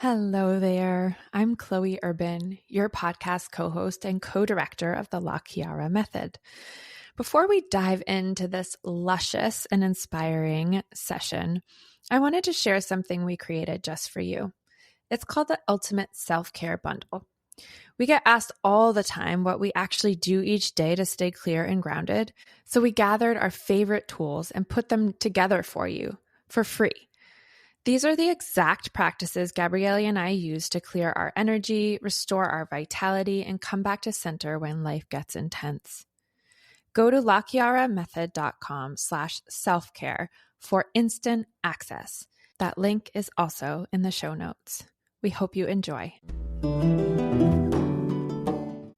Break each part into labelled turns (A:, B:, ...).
A: Hello there. I'm Chloe Urban, your podcast co-host and co-director of the La Chiara Method. Before we dive into this luscious and inspiring session, I wanted to share something we created just for you. It's called the Ultimate Self-Care Bundle. We get asked all the time what we actually do each day to stay clear and grounded, so we gathered our favorite tools and put them together for you for free. These are the exact practices Gabrielli and I use to clear our energy, restore our vitality, and come back to center when life gets intense. Go to lachiaramethod.com/selfcare for instant access. That link is also in the show notes. We hope you enjoy.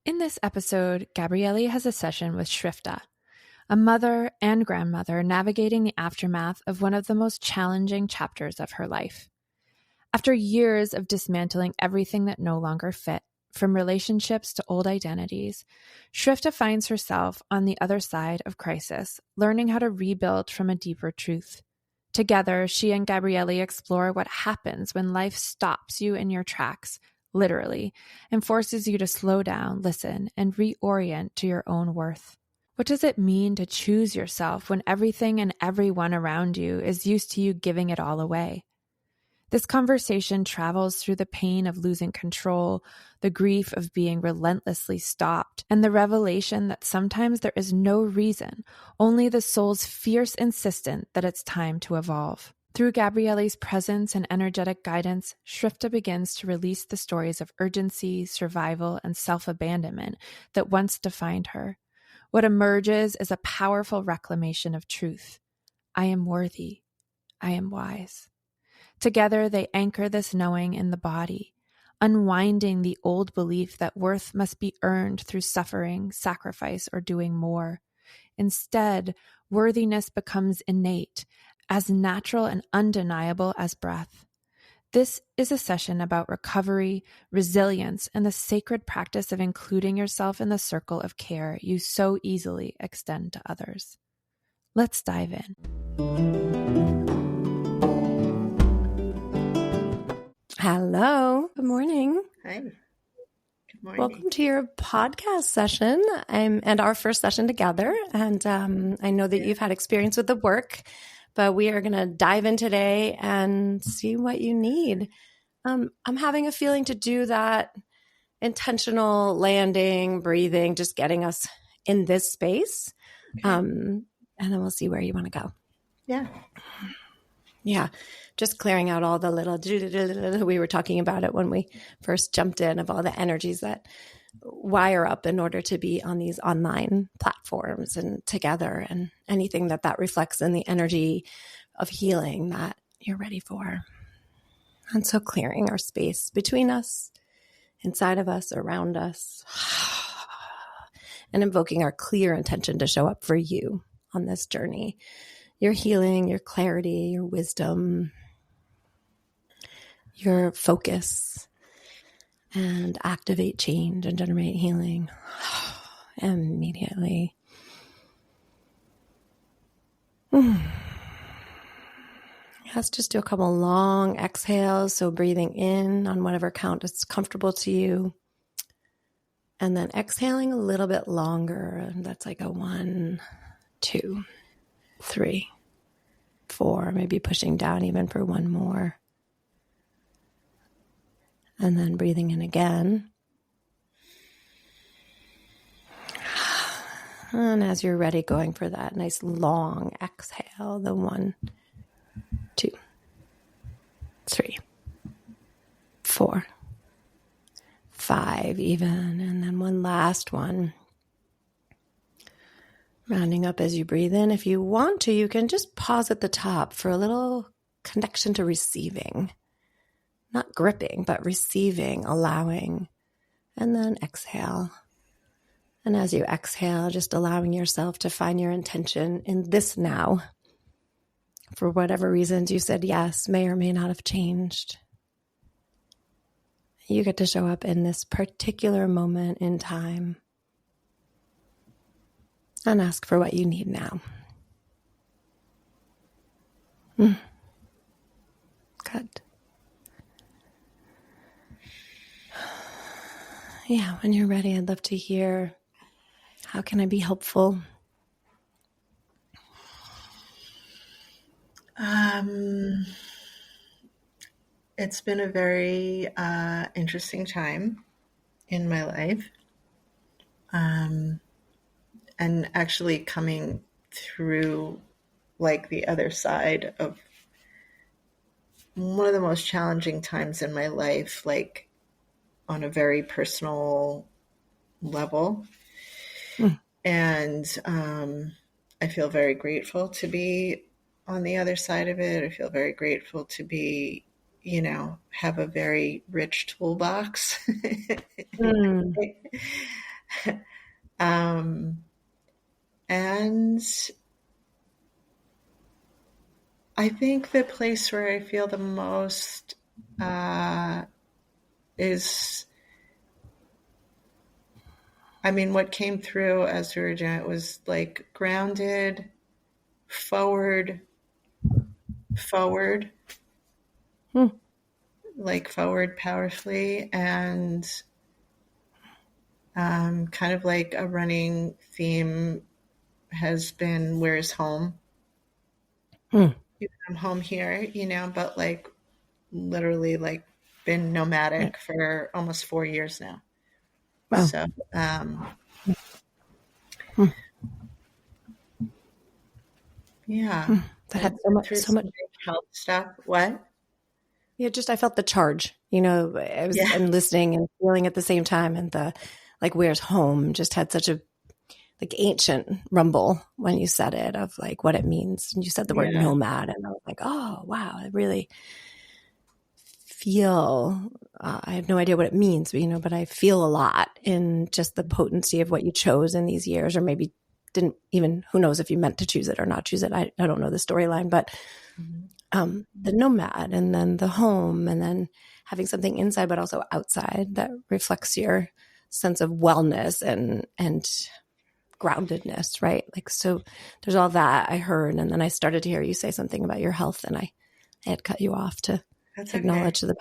A: In this episode, Gabrielli has a session with Shifra, a mother and grandmother navigating the aftermath of one of the most challenging chapters of her life. After years of dismantling everything that no longer fit, from relationships to old identities, Shifra finds herself on the other side of crisis, learning how to rebuild from a deeper truth. Together, she and Gabrielli explore what happens when life stops you in your tracks, literally, and forces you to slow down, listen, and reorient to your own worth. What does it mean to choose yourself when everything and everyone around you is used to you giving it all away? This conversation travels through the pain of losing control, the grief of being relentlessly stopped, and the revelation that sometimes there is no reason, only the soul's fierce insistence that it's time to evolve. Through Gabrielli's presence and energetic guidance, Shifra begins to release the stories of urgency, survival, and self-abandonment that once defined her. What emerges is a powerful reclamation of truth. I am worthy. I am wise. Together, they anchor this knowing in the body, unwinding the old belief that worth must be earned through suffering, sacrifice, or doing more. Instead, worthiness becomes innate, as natural and undeniable as breath. This is a session about recovery, resilience, and the sacred practice of including yourself in the circle of care you so easily extend to others. Let's dive in. Hello. Good morning.
B: Hi. Good morning.
A: Welcome to your podcast session and our first session together. And I know that you've had experience with the work, but we are going to dive in today and see what you need. I'm having a feeling to do that intentional landing, breathing, just getting us in this space.
B: Okay.
A: And then we'll see where you want to go.
B: Yeah.
A: Yeah. Just clearing out all the little, we were talking about it when we first jumped in, of all the energies that wire up in order to be on these online platforms and together, and anything that reflects in the energy of healing that you're ready for. And so clearing our space between us, inside of us, around us, and invoking our clear intention to show up for you on this journey. Your healing, your clarity, your wisdom, your focus, and activate change and generate healing immediately. Let's just do a couple long exhales. So breathing in on whatever count is comfortable to you. And then exhaling a little bit longer. That's like a 1, 2, 3, 4, maybe pushing down even for one more. And then breathing in again. And as you're ready, going for that nice long exhale, the 1, 2, 3, 4, 5 even. And then one last one. Rounding up as you breathe in. If you want to, you can just pause at the top for a little connection to receiving. Not gripping, but receiving, allowing. And then exhale. And as you exhale, just allowing yourself to find your intention in this now. For whatever reasons you said yes, may or may not have changed. You get to show up in this particular moment in time and ask for what you need now. Good.
C: Yeah, when you're ready, I'd love to hear, how can I be helpful?
B: It's been a very interesting time in my life. And actually coming through like the other side of one of the most challenging times in my life, like on a very personal level. And I feel very grateful to be on the other side of it. I feel very grateful to be, have a very rich toolbox. And I think the place where I feel the most is, what came through as we were doing it was like grounded, forward, like forward powerfully, and kind of like a running theme has been, where's home? I'm home here, but like literally like been nomadic for almost 4 years now.
C: Wow.
B: So, yeah.
C: That had so much
B: health stuff. What?
C: Yeah, just I felt the charge. I'm listening and feeling at the same time, and the like, where's home? Just had such a like ancient rumble when you said it, of like what it means. And you said the word nomad, and I was like, oh wow, I really feel. I have no idea what it means, but I feel a lot in just the potency of what you chose in these years, or maybe didn't even. Who knows if you meant to choose it or not choose it? I don't know the storyline, but. The nomad, and then the home, and then having something inside but also outside that reflects your sense of wellness and groundedness, right? Like, so there's all that I heard, and then I started to hear you say something about your health, and I had cut you off to acknowledge the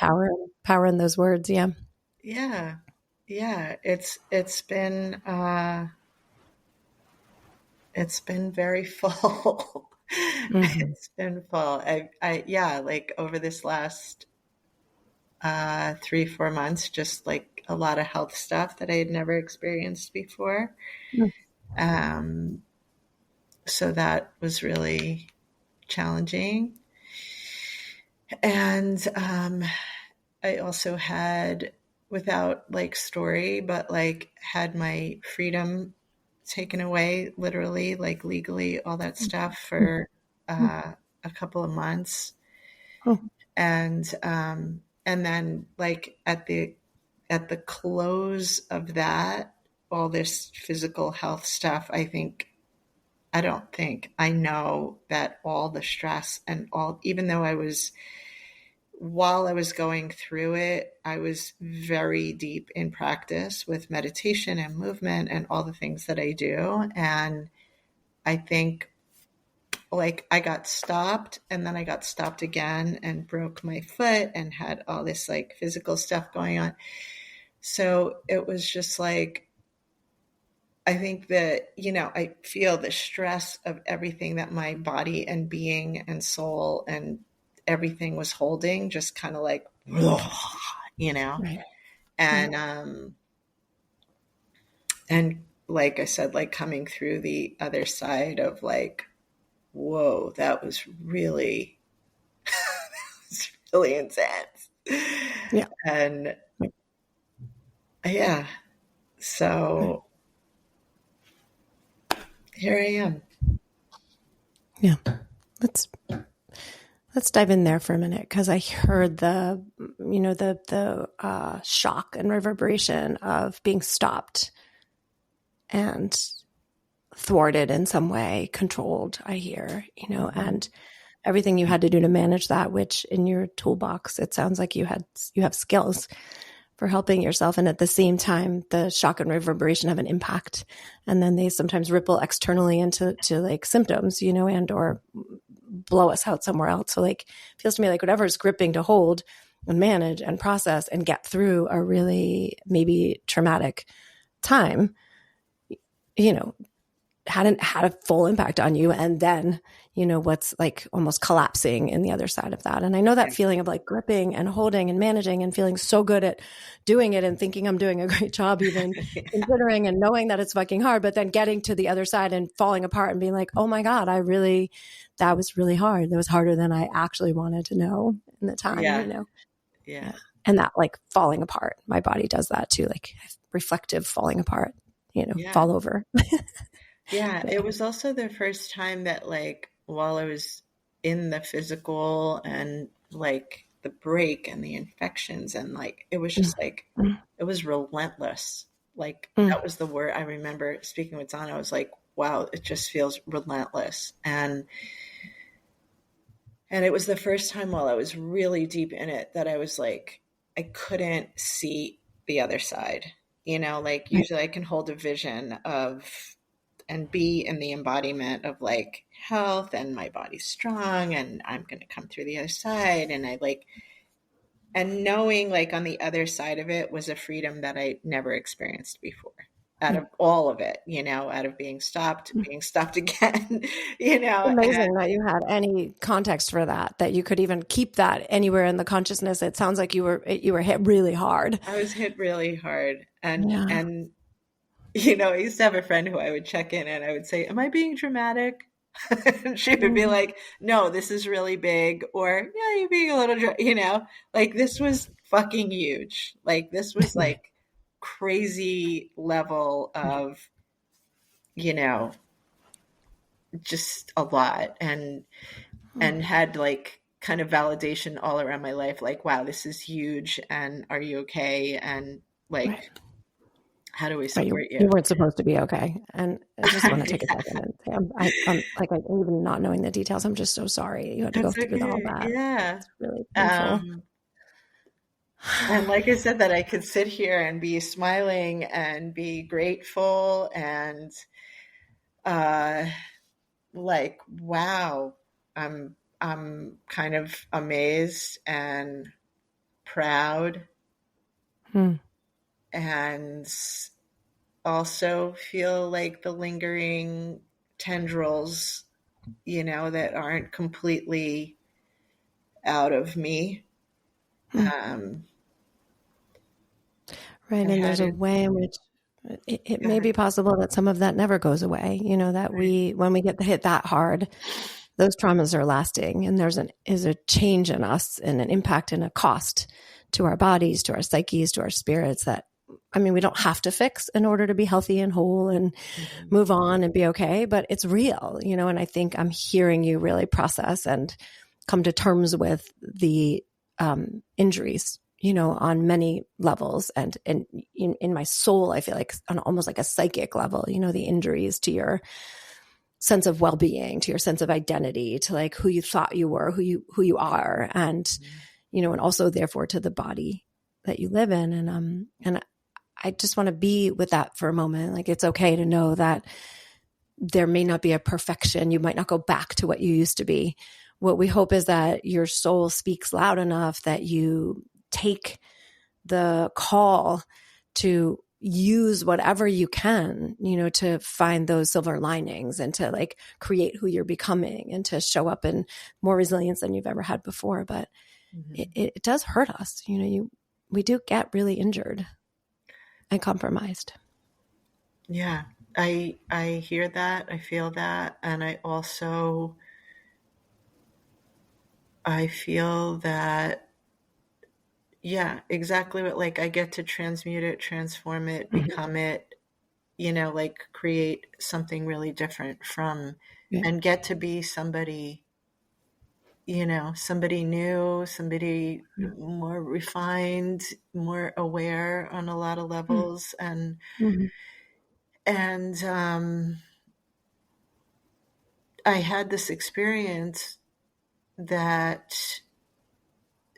C: power in those words. Yeah.
B: It's been very full. It's been full. Like over this last 3-4 months, just like a lot of health stuff that I had never experienced before. So that was really challenging. And I also had, without like story, but like had my freedom taken away, literally, like legally, all that stuff for a couple of months. And then like at the close of that, all this physical health stuff, I know that all the stress and even though while I was going through it, I was very deep in practice with meditation and movement and all the things that I do. And I think like I got stopped, and then I got stopped again and broke my foot and had all this like physical stuff going on. So it was just like, I think that, I feel the stress of everything that my body and being and soul and everything was holding, just kind of like,
C: Right.
B: And like I said, like coming through the other side of like, whoa, that was really, intense.
C: Yeah.
B: And so here I am.
C: Yeah. Let's dive in there for a minute, because I heard the shock and reverberation of being stopped and thwarted in some way, controlled, I hear, and everything you had to do to manage that, which in your toolbox, it sounds like you have skills for helping yourself. And at the same time, the shock and reverberation have an impact. And then they sometimes ripple externally into like symptoms, and or blow us out somewhere else. So like, feels to me like whatever is gripping to hold and manage and process and get through a really maybe traumatic time, had a full impact on you. And then, what's like almost collapsing in the other side of that. And I know that feeling of like gripping and holding and managing and feeling so good at doing it and thinking I'm doing a great job, even considering and knowing that it's fucking hard, but then getting to the other side and falling apart and being like, oh my God, that was really hard. That was harder than I actually wanted to know in the time,
B: Yeah.
C: And that like falling apart, my body does that too, like reflective falling apart, fall over.
B: Yeah, it was also the first time that like while I was in the physical and like the break and the infections and like it was just like it was relentless. Like that was the word I remember speaking with Donna. I was like, wow, it just feels relentless. And it was the first time while I was really deep in it that I was like, I couldn't see the other side. Like usually I can hold a vision of and be in the embodiment of like health and my body's strong and I'm going to come through the other side. And knowing like on the other side of it was a freedom that I never experienced before out of all of it, out of being stopped again,
C: Amazing that you had any context for that you could even keep that anywhere in the consciousness. It sounds like you were hit really hard.
B: I was hit really hard. And I used to have a friend who I would check in and I would say, am I being dramatic? And she would be like, no, this is really big. Or, yeah, you're being a little, like this was fucking huge. Like this was like crazy level of, just a lot and had like kind of validation all around my life. Like, wow, this is huge. And are you okay? And like, how do we support you?
C: You weren't supposed to be okay. And I just want to take a second and say, I'm like, even not knowing the details, I'm just so sorry you had to go through all that.
B: Yeah.
C: It's really painful.
B: And like I said, that I could sit here and be smiling and be grateful and like, wow, I'm kind of amazed and proud. And also feel like the lingering tendrils, that aren't completely out of me.
C: Right. And there's a way in which it may be possible that some of that never goes away, that when we get hit that hard, those traumas are lasting and is a change in us and an impact and a cost to our bodies, to our psyches, to our spirits that, we don't have to fix in order to be healthy and whole and move on and be okay, but it's real, and I think I'm hearing you really process and come to terms with the injuries, on many levels. And in my soul, I feel like on almost like a psychic level, the injuries to your sense of well-being, to your sense of identity, to like who you thought you were, who you are. And, and also therefore to the body that you live in. And I just want to be with that for a moment. Like, it's okay to know that there may not be a perfection. You might not go back to what you used to be. What we hope is that your soul speaks loud enough that you take the call to use whatever you can, to find those silver linings and to like create who you're becoming and to show up in more resilience than you've ever had before. But it does hurt us. We do get really injured and compromised.
B: Yeah, I hear that. I feel that. And I feel that, yeah, exactly what, like I get to transmute it, transform it, become it, like create something really different from, and get to be somebody, somebody new, somebody more refined, more aware on a lot of levels. And I had this experience that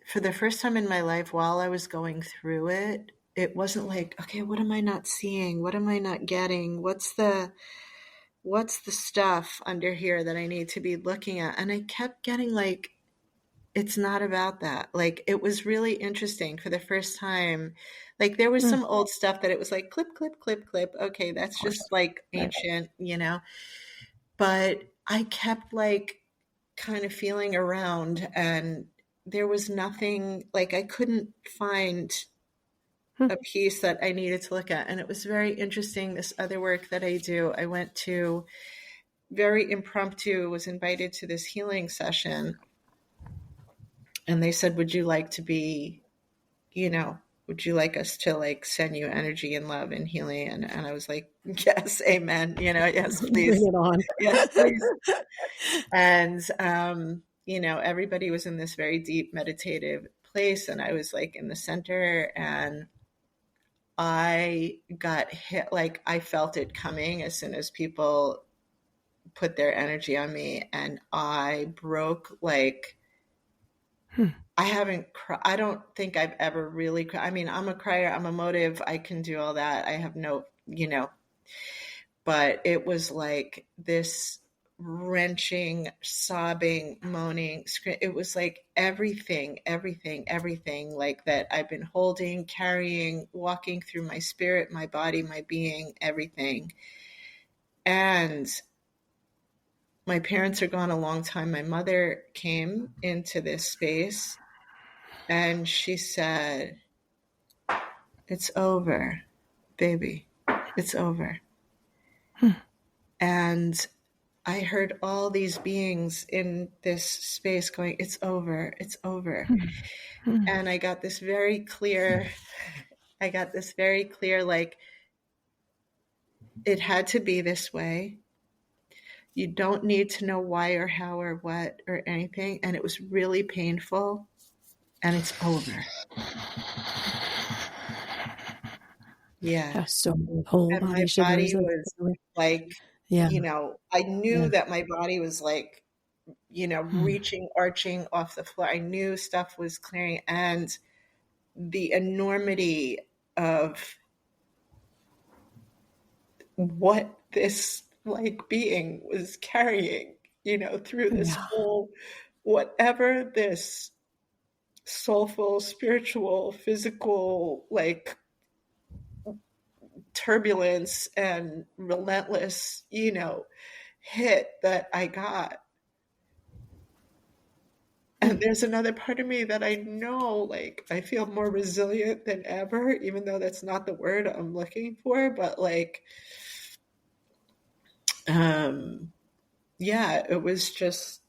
B: for the first time in my life, while I was going through it, it wasn't like, okay, what am I not seeing? What am I not getting? What's the stuff under here that I need to be looking at? And I kept getting like it's not about that. Like, it was really interesting for the first time. Like, there was some old stuff that it was like clip, clip, clip, clip. Okay, that's just like ancient, but I kept like kind of feeling around, and there was nothing, like I couldn't find a piece that I needed to look at. And it was very interesting. This other work that I do, I went to very impromptu, was invited to this healing session. And they said, would you like to be, would you like us to like send you energy and love and healing? And I was like, yes, amen. Yes, please.
C: Bring it on.
B: Yes, please. And, everybody was in this very deep meditative place. And I was like in the center, and I got hit, like I felt it coming as soon as people put their energy on me, and I broke like, I don't think I've ever really cried. I mean, I'm a crier, I'm emotive, I can do all that. I have no, but it was like this wrenching, sobbing, moaning, it was like everything like that I've been holding, carrying, walking through my spirit, my body, my being, everything. And my parents are gone a long time. My mother came into this space and she said, it's over, baby. It's over. And I heard all these beings in this space going, it's over, it's over. And I got this very clear, like, it had to be this way. You don't need to know why or how or what or anything. And it was really painful, and it's over. Yeah.
C: So whole
B: And
C: body
B: my
C: shivers.
B: body was like, I knew that my body was like, reaching, arching off the floor. I knew stuff was clearing, and the enormity of what this like being was carrying, through this whole, whatever this soulful, spiritual, physical, like turbulence and relentless, hit that I got. And there's another part of me that I know, like, I feel more resilient than ever, even though that's not the word I'm looking for. But like,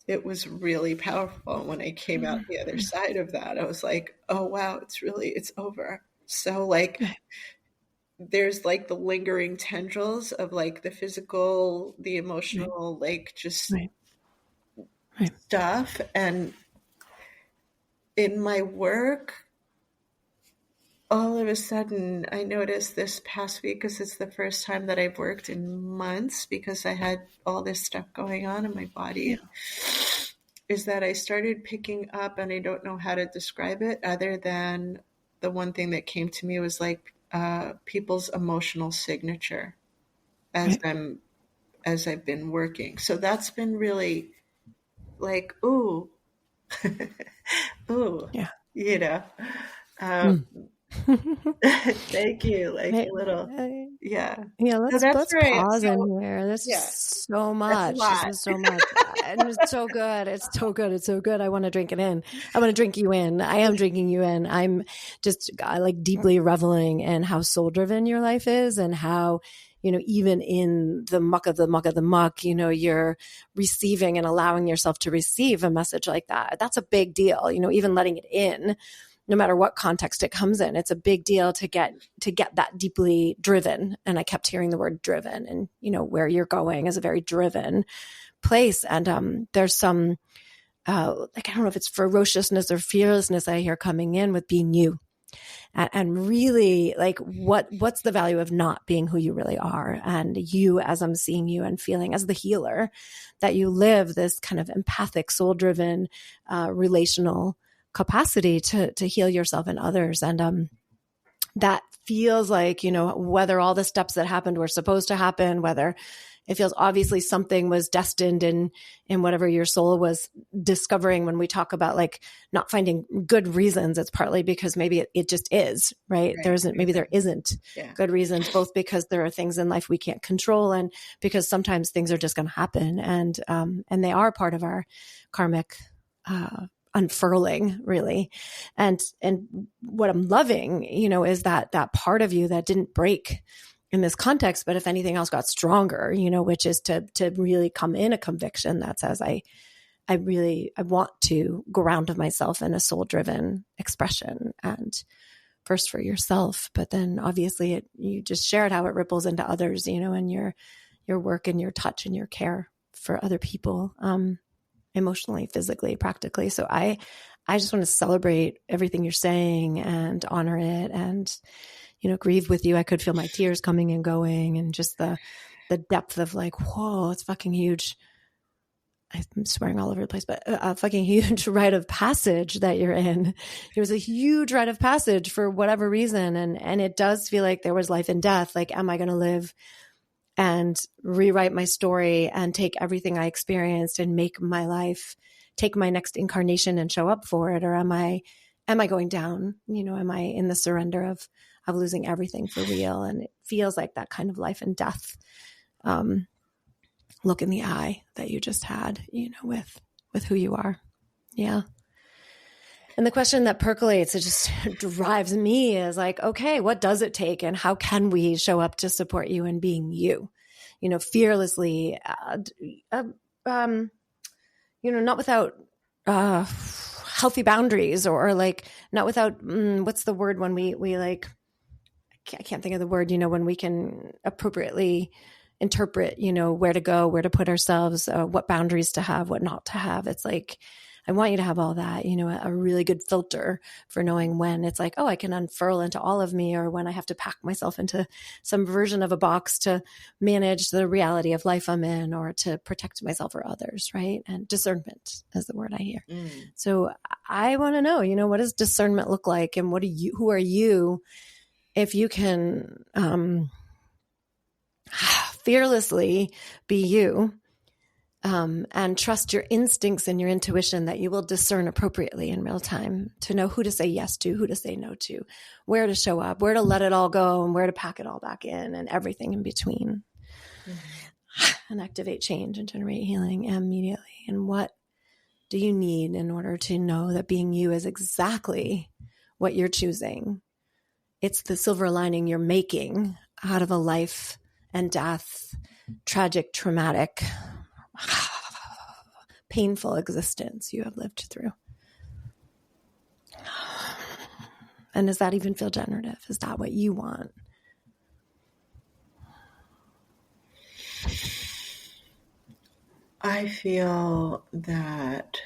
B: it was really powerful. When I came out the other side of that, I was like, oh, wow, it's over. So like, there's like the lingering tendrils of like the physical, the emotional, like just stuff. And in my work, all of a sudden I noticed this past week, because it's the first time that I've worked in months because I had all this stuff going on in my body, is that I started picking up, and I don't know how to describe it other than the one thing that came to me was like people's emotional signature as I've been working. So that's been really like, ooh, ooh, thank you. Like a little,
C: Let's pause in here. This is so much. This is so much, and it's so good. It's so good. It's so good. I want to drink it in. I want to drink you in. I am drinking you in. I'm just like deeply reveling in how soul driven your life is, and how, even in the muck of the muck of the muck, you're receiving and allowing yourself to receive a message like that. That's a big deal. Even letting it in, no matter what context it comes in, it's a big deal to get that deeply driven. And I kept hearing the word driven, and, where you're going is a very driven place. And there's some, like, I don't know if it's ferociousness or fearlessness I hear coming in with being you. And really, like, what's the value of not being who you really are? And you, as I'm seeing you and feeling as the healer, that you live this kind of empathic, soul-driven, relational capacity to heal yourself and others. And that feels like, whether all the steps that happened were supposed to happen, whether, it feels obviously something was destined in whatever your soul was discovering. When we talk about like not finding good reasons, it's partly because maybe it just is, right? There isn't good reasons, both because there are things in life we can't control, and because sometimes things are just going to happen, and they are part of our karmic unfurling, really. And what I'm loving, is that part of you that didn't break in this context, but if anything else got stronger, which is to really come in a conviction that says, I want to ground myself in a soul-driven expression, and first for yourself, but then obviously you just shared how it ripples into others, and your work and your touch and your care for other people, emotionally, physically, practically. So I just want to celebrate everything you're saying and honor it, and grieve with you. I could feel my tears coming and going, and just the depth of like, whoa, it's fucking huge. I'm swearing all over the place, but a fucking huge rite of passage that you're in. It was a huge rite of passage for whatever reason. And it does feel like there was life and death. Like, am I going to live and rewrite my story and take everything I experienced and make my life, take my next incarnation and show up for it? Or am I going down? Am I in the surrender of losing everything for real? And it feels like that kind of life and death look in the eye that you just had, with who you are. Yeah. And the question that percolates, it just drives me, is like, okay, what does it take, and how can we show up to support you in being you, fearlessly, not without healthy boundaries, or like not without, what's the word when we like, I can't think of the word, when we can appropriately interpret, where to go, where to put ourselves, what boundaries to have, what not to have. It's like, I want you to have all that, a really good filter for knowing when it's like, oh, I can unfurl into all of me, or when I have to pack myself into some version of a box to manage the reality of life I'm in, or to protect myself or others, right? And discernment is the word I hear. So I want to know, what does discernment look like, and who are you, if you can fearlessly be you, and trust your instincts and your intuition, that you will discern appropriately in real time to know who to say yes to, who to say no to, where to show up, where to let it all go, and where to pack it all back in, and everything in between, and activate change and generate healing immediately. And what do you need in order to know that being you is exactly what you're choosing? It's the silver lining you're making out of a life and death, tragic, traumatic, painful existence you have lived through. And does that even feel generative? Is that what you want?
B: I feel that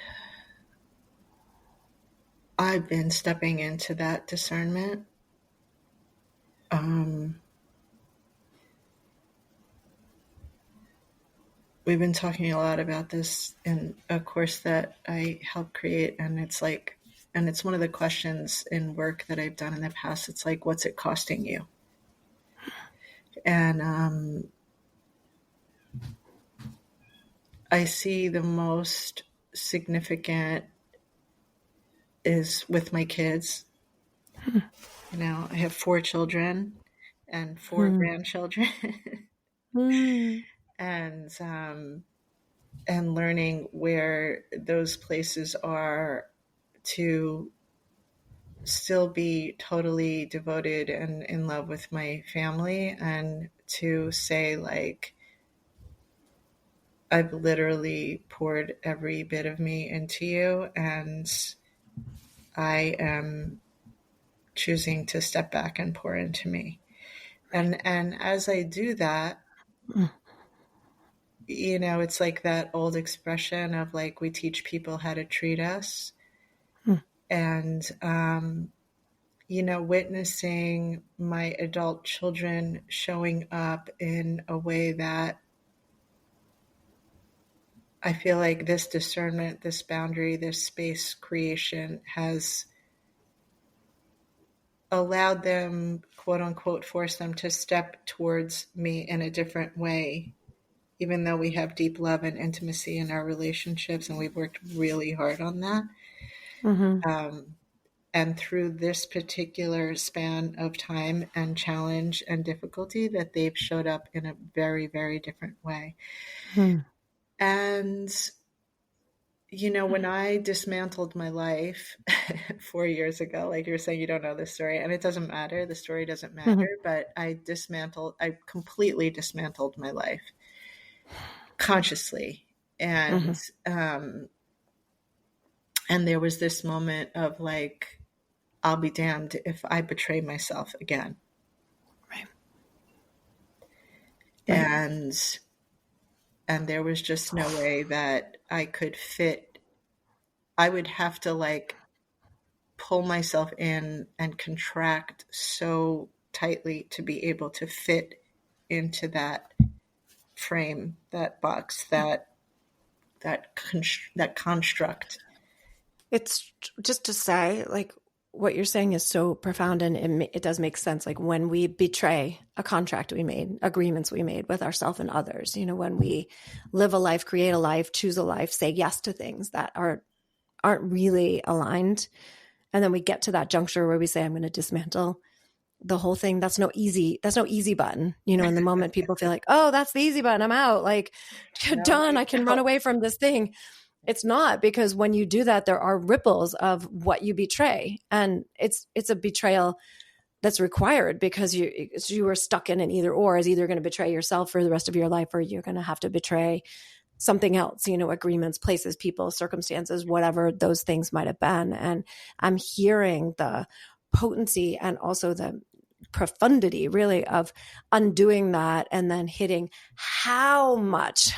B: I've been stepping into that discernment. We've been talking a lot about this in a course that I helped create, and it's one of the questions in work that I've done in the past. It's like, what's it costing you? And I see the most significant is with my kids. I have 4 children and 4 grandchildren. And learning where those places are, to still be totally devoted and in love with my family, and to say, like, I've literally poured every bit of me into you, and I am choosing to step back and pour into me. And as I do that, it's like that old expression of like, we teach people how to treat us. And, witnessing my adult children showing up in a way that I feel like this discernment, this boundary, this space creation has allowed them, quote unquote, force them to step towards me in a different way even though we have deep love and intimacy in our relationships, and we've worked really hard on that. And through this particular span of time and challenge and difficulty, that they've showed up in a very, very different way. And, when I dismantled my life 4 years ago, like you were saying, you don't know the story, and it doesn't matter. The story doesn't matter, but I completely dismantled my life consciously. And, and there was this moment of like, I'll be damned if I betray myself again.
C: Right.
B: And there was just no way that I could fit. I would have to like pull myself in and contract so tightly to be able to fit into that frame, that box, that construct.
C: It's just to say, like, what you're saying is so profound, and it does make sense. Like when we betray a contract we made, agreements we made with ourselves and others, when we live a life, create a life, choose a life, say yes to things that aren't really aligned. And then we get to that juncture where we say, I'm going to dismantle the whole thing. That's no easy button. In the moment people feel like, oh, that's the easy button. I'm out. Like, done. I can run away from this thing. It's not, because when you do that, there are ripples of what you betray. And it's a betrayal that's required, because you were stuck in an either or, is either going to betray yourself for the rest of your life, or you're going to have to betray something else, agreements, places, people, circumstances, whatever those things might have been. And I'm hearing the potency and also the profundity really of undoing that, and then hitting how much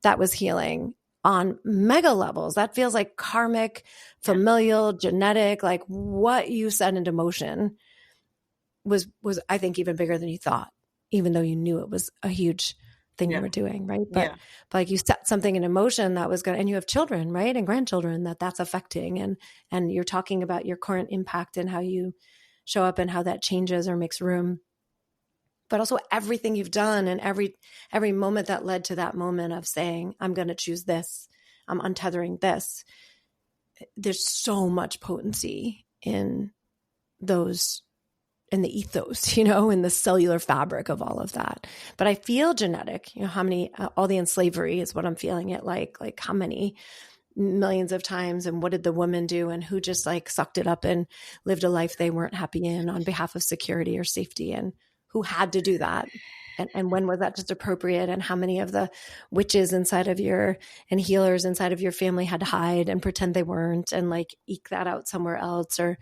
C: that was healing on mega levels. That feels like karmic, familial, genetic, like what you set into motion was I think even bigger than you thought, even though you knew it was a huge thing you were doing, right? But like you set something in motion that was going, and you have children, right? And grandchildren that's affecting. And you're talking about your current impact and how you show up and how that changes or makes room. But also everything you've done, and every moment that led to that moment of saying, I'm going to choose this, I'm untethering this. There's so much potency in those, in the ethos, in the cellular fabric of all of that. But I feel genetic, how many, all the enslavery is what I'm feeling it like how many millions of times, and what did the woman do, and who just like sucked it up and lived a life they weren't happy in on behalf of security or safety, and who had to do that. And when was that just appropriate? And how many of the witches inside of and healers inside of your family had to hide and pretend they weren't, and like eke that out somewhere else, or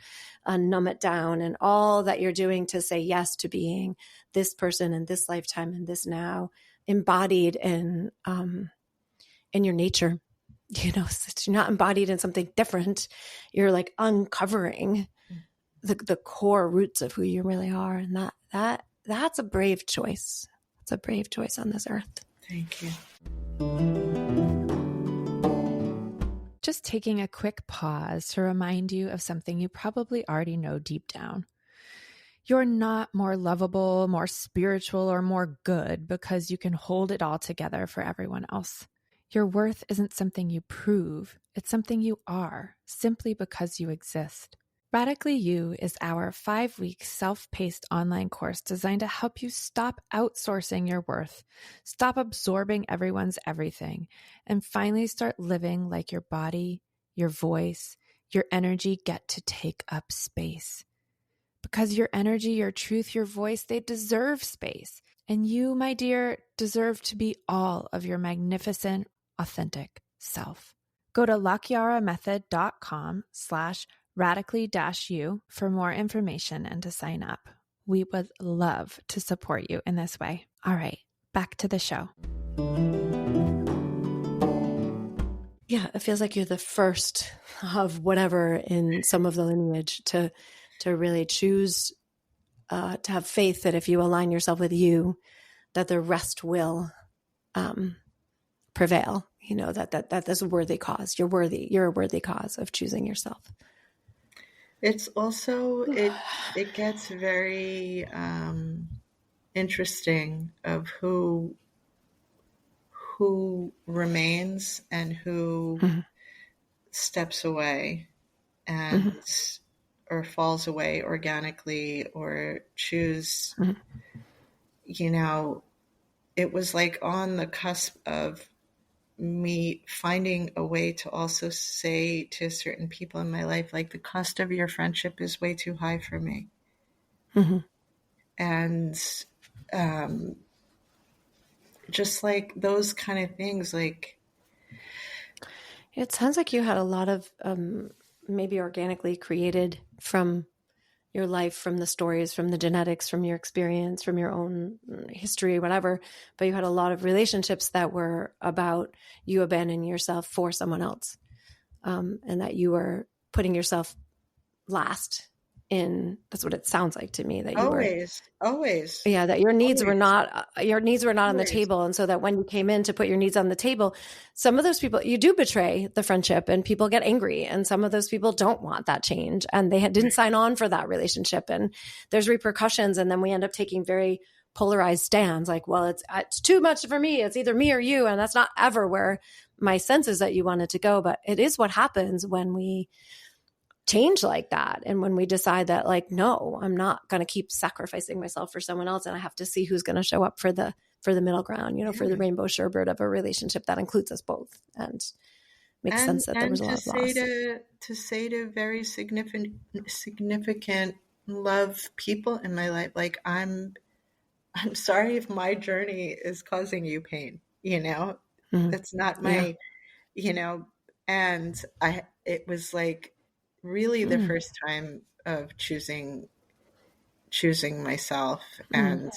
C: numb it down, and all that you're doing to say yes to being this person in this lifetime and this now, embodied in your nature. So you're not embodied in something different. You're like uncovering the core roots of who you really are, and that's a brave choice. It's a brave choice on this earth.
B: Thank you.
A: Just taking a quick pause to remind you of something you probably already know deep down. You're not more lovable, more spiritual, or more good because you can hold it all together for everyone else. Your worth isn't something you prove, it's something you are, simply because you exist. Radically You is our 5-week self-paced online course designed to help you stop outsourcing your worth, stop absorbing everyone's everything, and finally start living like your body, your voice, your energy get to take up space. Because your energy, your truth, your voice, they deserve space. And you, my dear, deserve to be all of your magnificent, authentic self. Go to lachiaramethod.com/radically-you for more information and to sign up. We would love to support you in this way. All right, back to the show.
C: Yeah, it feels like you're the first of whatever in some of the lineage to really choose to have faith that if you align yourself with you, that the rest will prevail. That is a worthy cause. You're worthy. You're a worthy cause of choosing yourself.
B: It's also, it gets very interesting of who who remains and who
C: Mm-hmm.
B: steps away and or falls away organically or choose,
C: Mm-hmm.
B: you know, it was like on the cusp of me finding a way to also say to certain people in my life, like, the cost of your friendship is way too high for me.
C: Mm-hmm.
B: And just like those kind of things, like,
C: It sounds like you had a lot of maybe organically created from your life, from the stories, from the genetics, from your experience, from your own history, whatever. But you had a lot of relationships that were about you abandoning yourself for someone else, and that you were putting yourself last in. That's what it sounds like to me, that you were.
B: always,
C: Yeah, that your needs were
B: always,
C: not on the
B: always.
C: table. And so that when you came in to put your needs on the table, some of those people, you do betray the friendship and people get angry. And some of those people don't want that change and they didn't sign on for that relationship. And there's repercussions. And then we end up taking very polarized stands like, well, it's too much for me. It's either me or you. And that's not ever where my sense is that you wanted to go. But it is what happens when we change like that. And when we decide that, like, no, I'm not going to keep sacrificing myself for someone else. And I have to see who's going to show up for the middle ground, for the rainbow sherbet of a relationship that includes us both. And makes sense that there was a lot of loss.
B: To say to very significant love people in my life, like, I'm sorry if my journey is causing you pain, that's not my, and it was like really the first time of choosing myself. And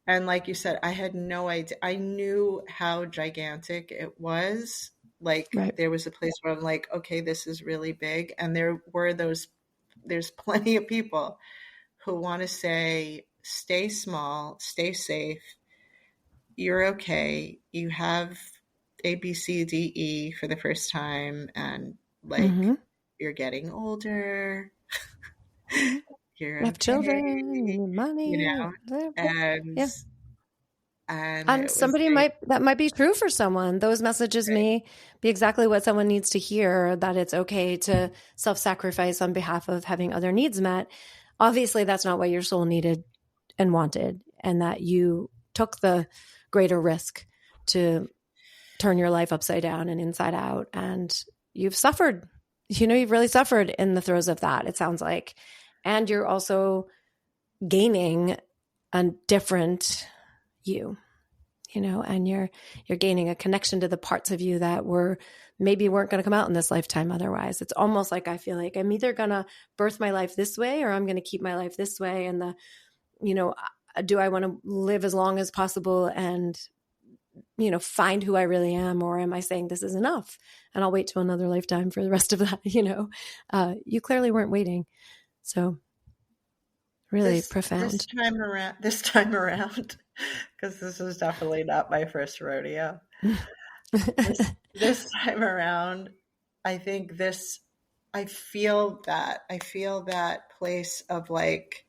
B: like you said, I had no idea. I knew how gigantic it was. Like,
C: Right.
B: There was a place where I'm like, okay, this is really big. And there's plenty of people who want to say, stay small, stay safe. You're okay. You have A, B, C, D, E for the first time. And like, you're getting older. You're
C: You have
B: okay,
C: children, you need money.
B: And it was
C: somebody
B: like,
C: that might be true for someone. Those messages may be exactly what someone needs to hear, that it's okay to self-sacrifice on behalf of having other needs met. Obviously, that's not what your soul needed and wanted, and that you took the greater risk to turn your life upside down and inside out. And you've suffered, you've really suffered in the throes of that, it sounds like. And you're also gaining a different you, and you're gaining a connection to the parts of you that maybe weren't going to come out in this lifetime otherwise. It's almost like I feel like I'm either going to birth my life this way or I'm going to keep my life this way. And do I want to live as long as possible and, find who I really am? Or am I saying this is enough and I'll wait till another lifetime for the rest of that? You clearly weren't waiting. So really profound.
B: This time around, because this was definitely not my first rodeo. this time around, I think I feel that place of like,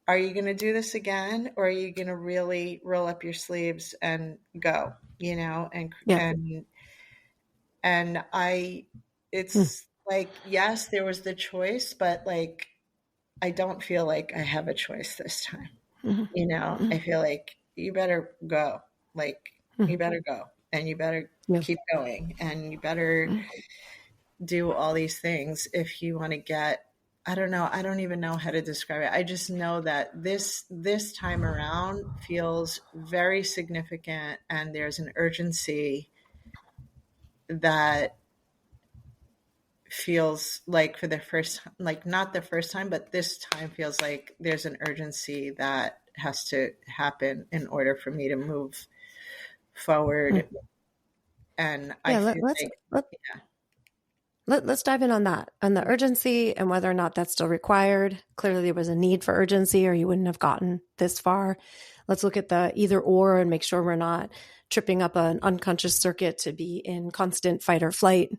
B: are you going to do this again? Or are you going to really roll up your sleeves and go, it's like, yes, there was the choice, but like, I don't feel like I have a choice this time. I feel like you better go, you better go and you better keep going and you better do all these things if you want to get, I don't know. I don't even know how to describe it. I just know that this time around feels very significant and there's an urgency that feels like for the first, like not the first time, but this time feels like there's an urgency that has to happen in order for me to move forward. And
C: let's dive in on that, on the urgency and whether or not that's still required. Clearly there was a need for urgency or you wouldn't have gotten this far. Let's look at the either or and make sure we're not tripping up an unconscious circuit to be in constant fight or flight,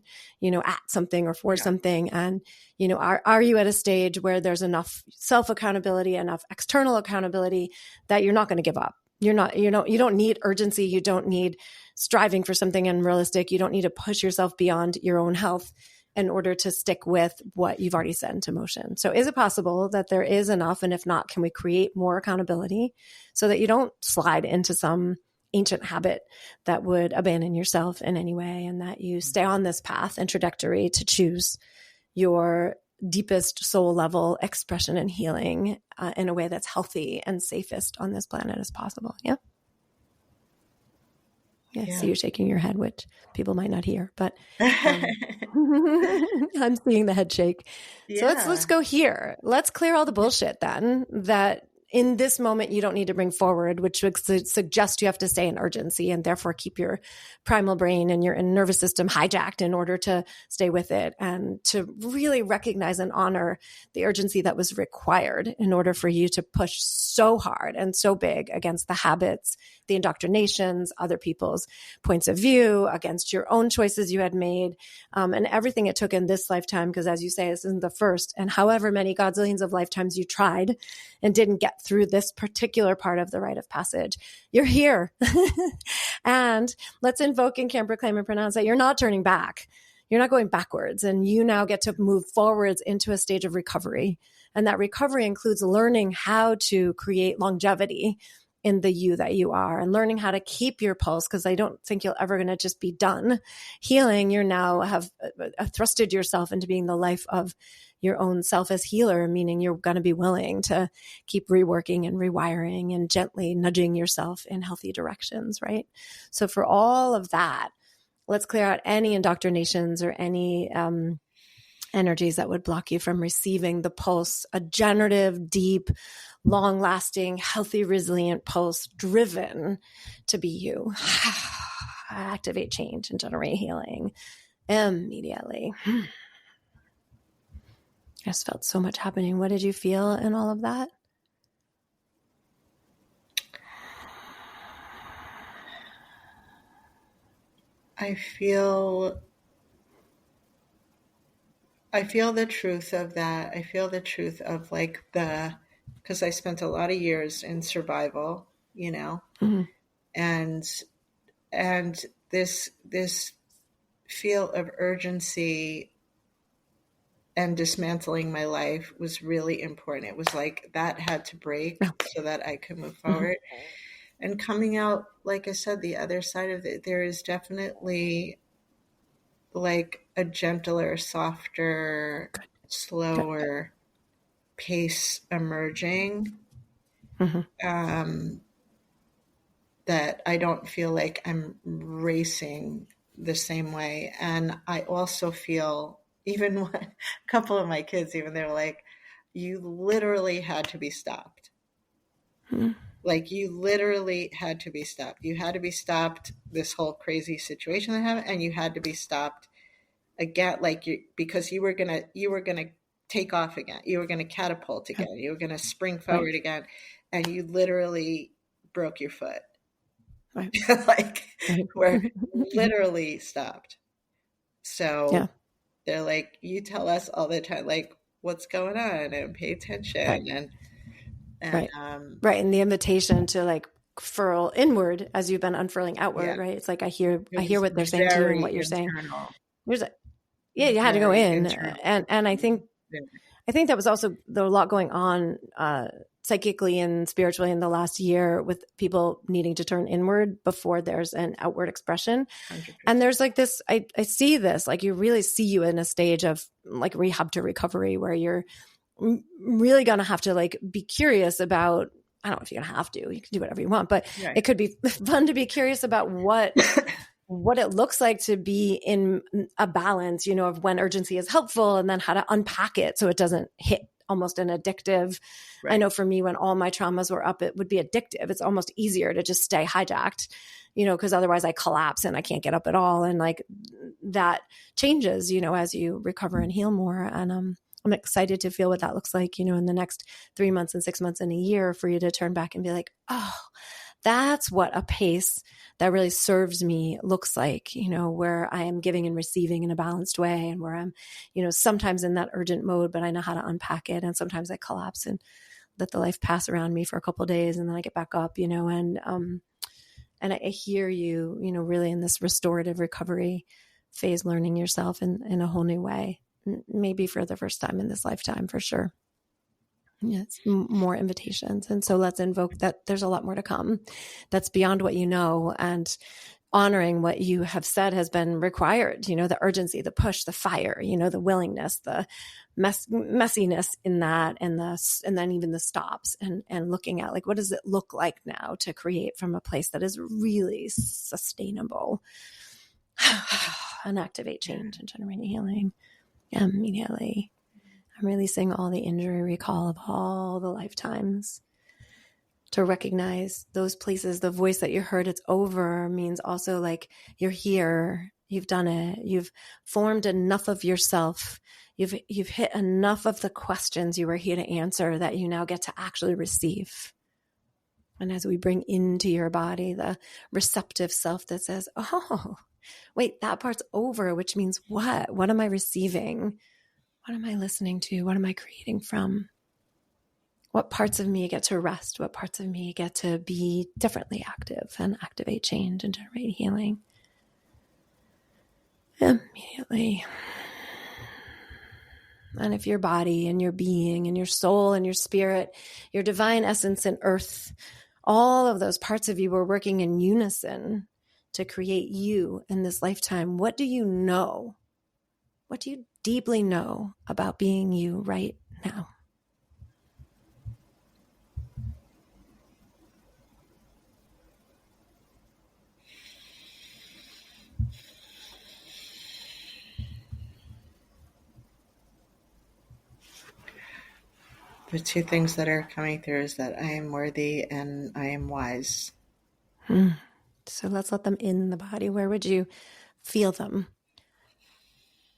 C: at something or for something. And, are you at a stage where there's enough self-accountability, enough external accountability that you're not going to give up You don't need urgency. You don't need striving for something unrealistic. You don't need to push yourself beyond your own health in order to stick with what you've already set into motion. So is it possible that there is enough? And if not, can we create more accountability so that you don't slide into some ancient habit that would abandon yourself in any way, and that you stay on this path and trajectory to choose your deepest soul level expression and healing in a way that's healthy and safest on this planet as possible? Yeah. Yeah. So you're shaking your head, which people might not hear, but I'm seeing the head shake.
B: Yeah.
C: So let's go here. Let's clear all the bullshit then that in this moment you don't need to bring forward, which would suggest you have to stay in urgency and therefore keep your primal brain and your nervous system hijacked in order to stay with it, and to really recognize and honor the urgency that was required in order for you to push so hard and so big against the habits, the indoctrinations, other people's points of view, against your own choices you had made, and everything it took in this lifetime. Because as you say, this isn't the first, and however many godzillions of lifetimes you tried and didn't get through this particular part of the rite of passage, you're here. And let's invoke and can proclaim and pronounce that you're not turning back. You're not going backwards, and you now get to move forwards into a stage of recovery. And that recovery includes learning how to create longevity in the you that you are, and learning how to keep your pulse, because I don't think you're ever going to just be done healing. You now have thrusted yourself into being the life of your own self as healer, meaning you're going to be willing to keep reworking and rewiring and gently nudging yourself in healthy directions, right? So for all of that, let's clear out any indoctrinations or any energies that would block you from receiving the pulse, a generative, deep, long-lasting, healthy, resilient pulse driven to be you. Activate change and generate healing immediately. I just felt so much happening. What did you feel in all of that?
B: I feel the truth of that. I feel the truth of because I spent a lot of years in survival,
C: Mm-hmm.
B: and this feel of urgency and dismantling my life was really important. It was like that had to break so that I could move forward. Mm-hmm. And coming out, like I said, the other side of it, there is definitely like a gentler, softer, slower pace emerging. Mm-hmm. That I don't feel like I'm racing the same way. And I also feel, even when a couple of my kids, even they were like, you literally had to be stopped. Mm-hmm. Like you literally had to be stopped. You had to be stopped, this whole crazy situation that happened, and you had to be stopped again, because you were gonna take off again. You were gonna catapult again. You were gonna spring forward again, and you literally broke your foot. Right. We're literally stopped. So they're like, you tell us all the time, like, what's going on, and pay attention, and
C: and the invitation to like furl inward as you've been unfurling outward, right? It's like I hear what they're saying to you and what you're saying. You had to go in, and I think that was also there was a lot going on psychically and spiritually in the last year with people needing to turn inward before there's an outward expression. 100%. And there's like this, I see this, like you really see you in a stage of like rehab to recovery where you're really going to have to like be curious about, I don't know if you're going to have to, you can do whatever you want, but it could be fun to be curious about what it looks like to be in a balance, of when urgency is helpful and then how to unpack it so it doesn't hit almost an addictive. Right. I know for me, when all my traumas were up, it would be addictive. It's almost easier to just stay hijacked, because otherwise I collapse and I can't get up at all. And like that changes, as you recover and heal more. And I'm excited to feel what that looks like, in the next 3 months and 6 months and a year for you to turn back and be like, oh, that's what a pace that really serves me looks like, where I am giving and receiving in a balanced way, and where I'm, sometimes in that urgent mode, but I know how to unpack it. And sometimes I collapse and let the life pass around me for a couple of days and then I get back up, and I hear you, really in this restorative recovery phase, learning yourself in a whole new way, maybe for the first time in this lifetime, for sure. Yes, more invitations. And so let's invoke that there's a lot more to come that's beyond what you know, and honoring what you have said has been required, the urgency, the push, the fire, the willingness, the messiness in that, and then even the stops, and looking at, like, what does it look like now to create from a place that is really sustainable and activate change and generate healing immediately. I'm releasing all the injury recall of all the lifetimes. To recognize those places, the voice that you heard, it's over, means also like you're here, you've done it, you've formed enough of yourself, you've hit enough of the questions you were here to answer that you now get to actually receive. And as we bring into your body the receptive self that says, oh, wait, that part's over, which means what? What am I receiving? What am I listening to? What am I creating from? What parts of me get to rest? What parts of me get to be differently active and activate change and generate healing? Immediately. And if your body and your being and your soul and your spirit, your divine essence and earth, all of those parts of you were working in unison to create you in this lifetime, what do you know? What do you deeply know about being you right now?
B: The two things that are coming through is that I am worthy and I am wise.
C: So let's let them in the body. Where would you feel them?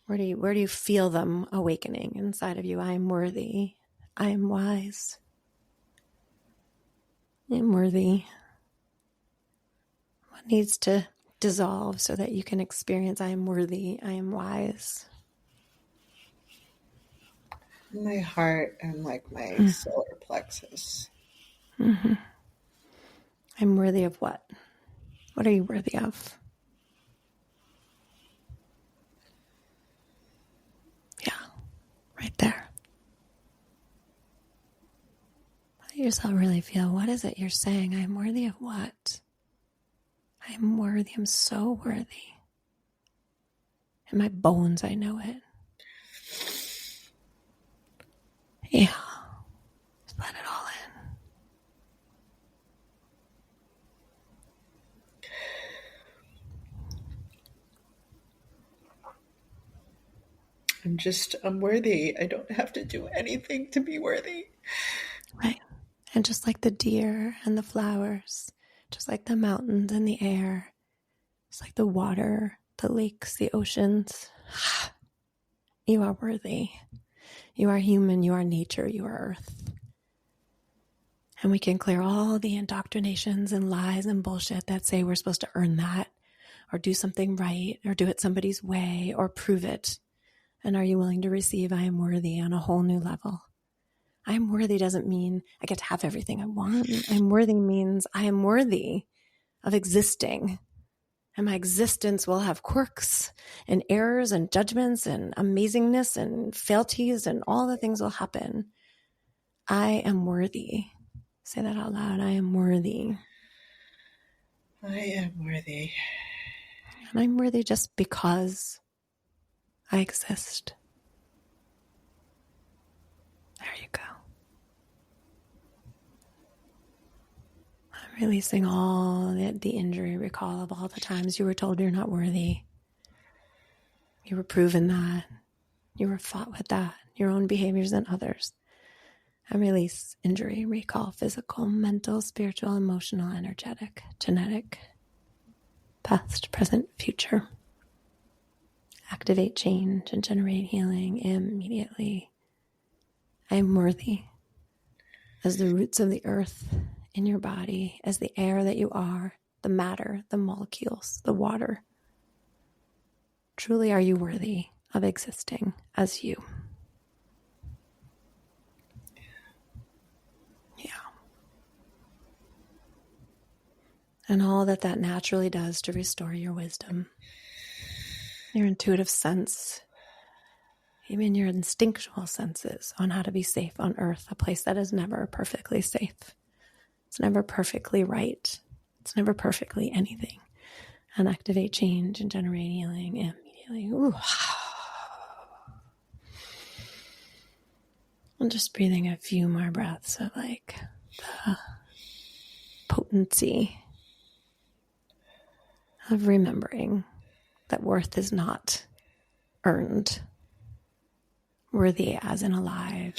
C: Where do you feel them awakening inside of you? I am worthy. I am wise. I am worthy. What needs to dissolve so that you can experience I am worthy, I am wise?
B: My heart and like my solar plexus.
C: Mm-hmm. I'm worthy of what? What are you worthy of? Yeah, right there. Let yourself really feel, what is it you're saying? I am worthy of what? I am worthy. I'm so worthy. In my bones, I know it. Yeah. Just let it all in.
B: I'm worthy. I don't have to do anything to be worthy.
C: Right. And just like the deer and the flowers, just like the mountains and the air, just like the water, the lakes, the oceans, you are worthy. You are human. You are nature. You are earth. And we can clear all the indoctrinations and lies and bullshit that say we're supposed to earn that, or do something right, or do it somebody's way, or prove it. And are you willing to receive I am worthy on a whole new level? I am worthy doesn't mean I get to have everything I want. I am worthy means I am worthy of existing. And my existence will have quirks and errors and judgments and amazingness and frailties, and all the things will happen. I am worthy. Say that out loud. I am worthy.
B: I am worthy.
C: And I'm worthy just because I exist. There you go. I'm releasing all the injury recall of all the times you were told you're not worthy. You were proven that. You were fought with that. Your own behaviors and others. And release injury, recall, physical, mental, spiritual, emotional, energetic, genetic, past, present, future. Activate change and generate healing immediately. I am worthy as the roots of the earth in your body, as the air that you are, the matter, the molecules, the water. Truly are you worthy of existing as you. and all that that naturally does to restore your wisdom, your intuitive sense, even your instinctual senses on how to be safe on earth, a place that is never perfectly safe. It's never perfectly right. It's never perfectly anything. And activate change and generate healing immediately. Ooh. And just breathing a few more breaths of like the potency of remembering that worth is not earned. Worthy as in alive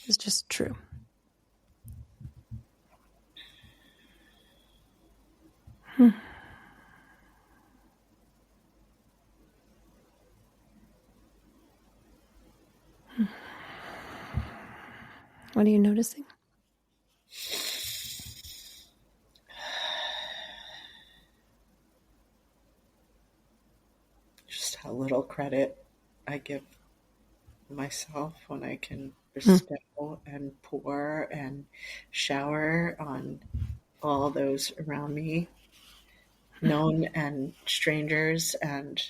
C: is just true. What are you noticing?
B: Just how little credit I give myself when I can bestow and pour and shower on all those around me, known and strangers, and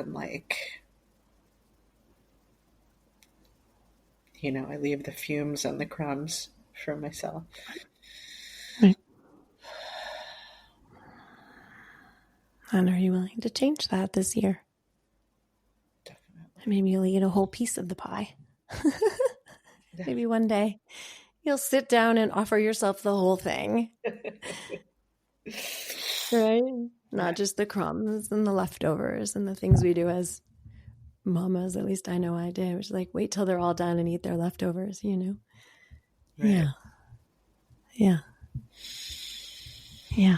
B: like, I leave the fumes and the crumbs for myself.
C: Right. And are you willing to change that this year?
B: Definitely.
C: Maybe you'll eat a whole piece of the pie. Maybe one day you'll sit down and offer yourself the whole thing. Right? Not just the crumbs and the leftovers and the things we do as mamas. At least I know I did. It was like, wait till they're all done and eat their leftovers, Right. Yeah. Yeah. Yeah.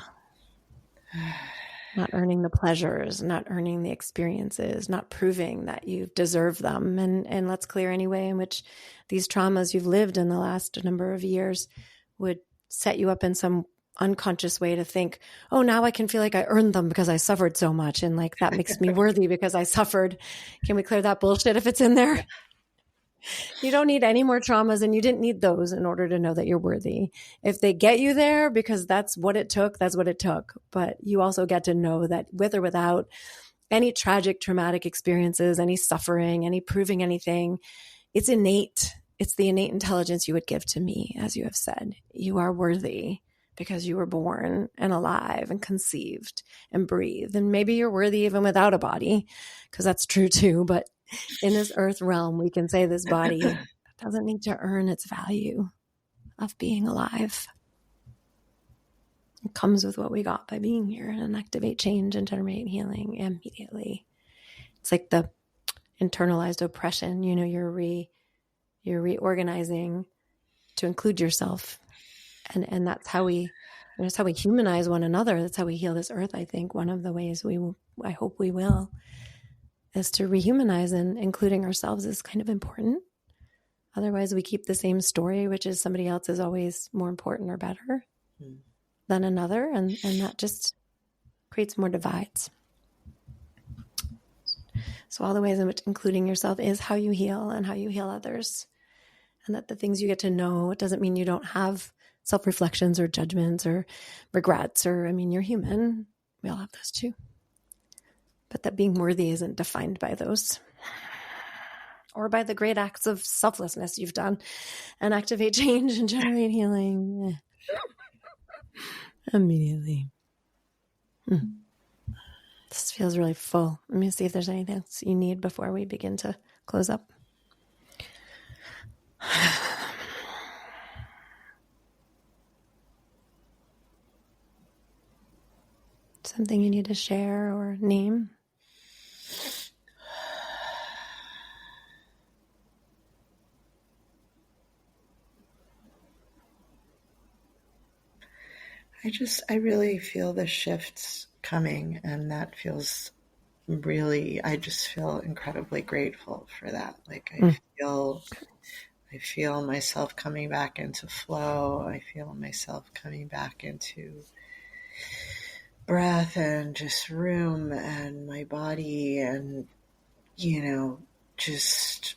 C: Not earning the pleasures, not earning the experiences, not proving that you deserve them. And let's clear any way in which these traumas you've lived in the last number of years would set you up in some unconscious way to think, oh, now I can feel like I earned them because I suffered so much. And like, that makes me worthy because I suffered. Can we clear that bullshit if it's in there? Yeah. You don't need any more traumas, and you didn't need those in order to know that you're worthy. If they get you there because that's what it took, that's what it took. But you also get to know that with or without any tragic, traumatic experiences, any suffering, any proving anything, it's innate. It's the innate intelligence you would give to me, as you have said. You are worthy because you were born and alive and conceived and breathed. And maybe you're worthy even without a body, because that's true too. But in this earth realm, we can say this body doesn't need to earn its value of being alive. It comes with what we got by being here, and activate change and generate healing immediately. It's like the internalized oppression, you're reorganizing to include yourself. And that's how we humanize one another. That's how we heal this earth. I think one of the ways I hope we will, is to rehumanize, and including ourselves is kind of important. Otherwise we keep the same story, which is somebody else is always more important or better than another. And that just creates more divides. So all the ways in which including yourself is how you heal and how you heal others. And that the things you get to know, it doesn't mean you don't have self-reflections or judgments or regrets, you're human. We all have those too. But that being worthy isn't defined by those, or by the great acts of selflessness you've done. And activate change and generate healing immediately. This feels really full. Let me see if there's anything else you need before we begin to close up. Something you need to share or name?
B: I really feel the shifts coming, and that feels I just feel incredibly grateful for that. Like I feel myself coming back into flow. I feel myself coming back into breath and just room and my body, and just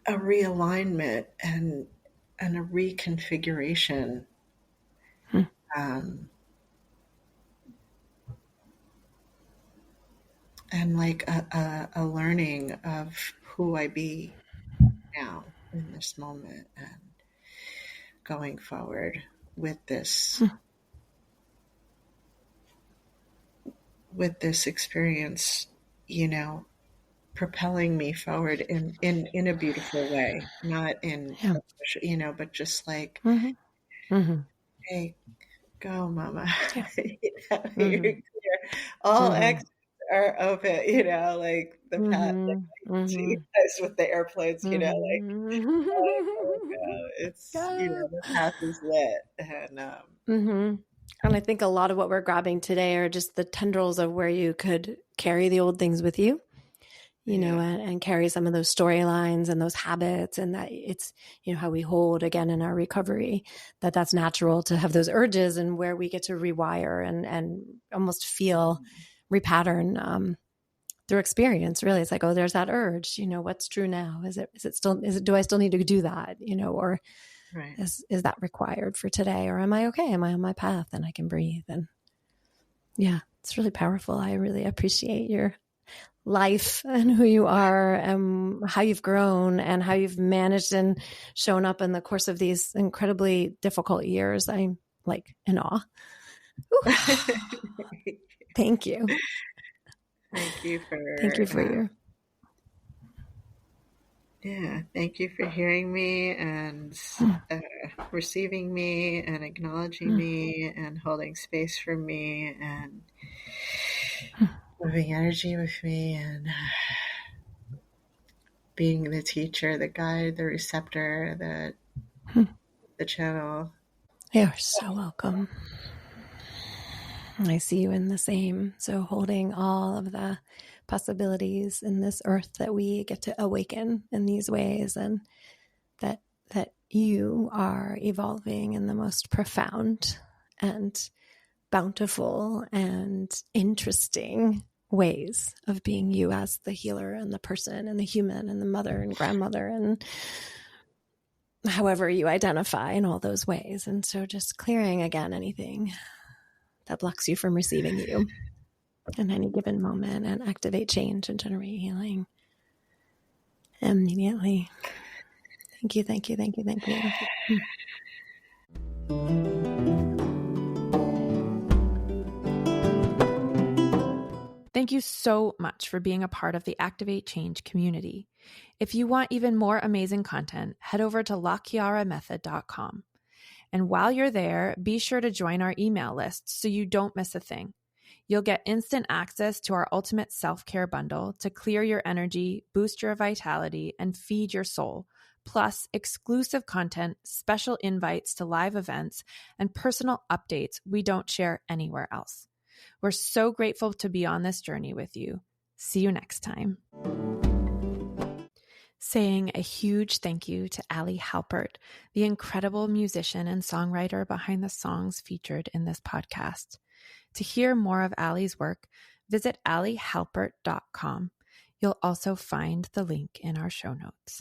B: a realignment and a reconfiguration Um, and like a learning of who I be now in this moment and going forward with this experience, propelling me forward in a beautiful way, not in
C: Yeah.
B: but just like,
C: Mm-hmm. Mm-hmm.
B: hey, go, mama.
C: Yeah.
B: You're
C: Mm-hmm.
B: clear. All
C: Mm-hmm.
B: exits are open, like the path, like
C: Mm-hmm.
B: I see you guys with the airplanes, like
C: Mm-hmm.
B: it's,
C: Yeah.
B: the path is lit. And
C: Mm-hmm. And I think a lot of what we're grabbing today are just the tendrils of where you could carry the old things with you,
B: yeah.
C: and carry some of those storylines and those habits, and that it's, how we hold again in our recovery, that's natural to have those urges, and where we get to rewire and almost feel repattern through experience. Really, it's like, oh, there's that urge. What's true now? Is it still? Do I still need to do that? Or
B: Right.
C: is that required for today? Or am I okay? Am I on my path and I can breathe? And yeah, it's really powerful. I really appreciate your life and who you are and how you've grown and how you've managed and shown up in the course of these incredibly difficult years. I'm like in awe. Thank you.
B: Thank you
C: Thank you for your
B: thank you for hearing me and receiving me and acknowledging me and holding space for me and moving energy with me and being the teacher, the guide, the receptor, the channel.
C: You're so welcome. I see you in the same. So holding all of the possibilities in this earth that we get to awaken in these ways, and that you are evolving in the most profound and bountiful and interesting ways of being you as the healer and the person and the human and the mother and grandmother and however you identify in all those ways. And so just clearing again anything that blocks you from receiving you in any given moment, and activate change and generate healing immediately. Thank you, thank you, thank you, thank you.
A: Thank you so much for being a part of the Activate Change community. If you want even more amazing content, head over to lakiaramethod.com. And while you're there, be sure to join our email list so you don't miss a thing. You'll get instant access to our ultimate self-care bundle to clear your energy, boost your vitality, and feed your soul, plus exclusive content, special invites to live events, and personal updates we don't share anywhere else. We're so grateful to be on this journey with you. See you next time. Saying a huge thank you to Ali Halpert, the incredible musician and songwriter behind the songs featured in this podcast. To hear more of Ali's work, visit alihalpert.com. You'll also find the link in our show notes.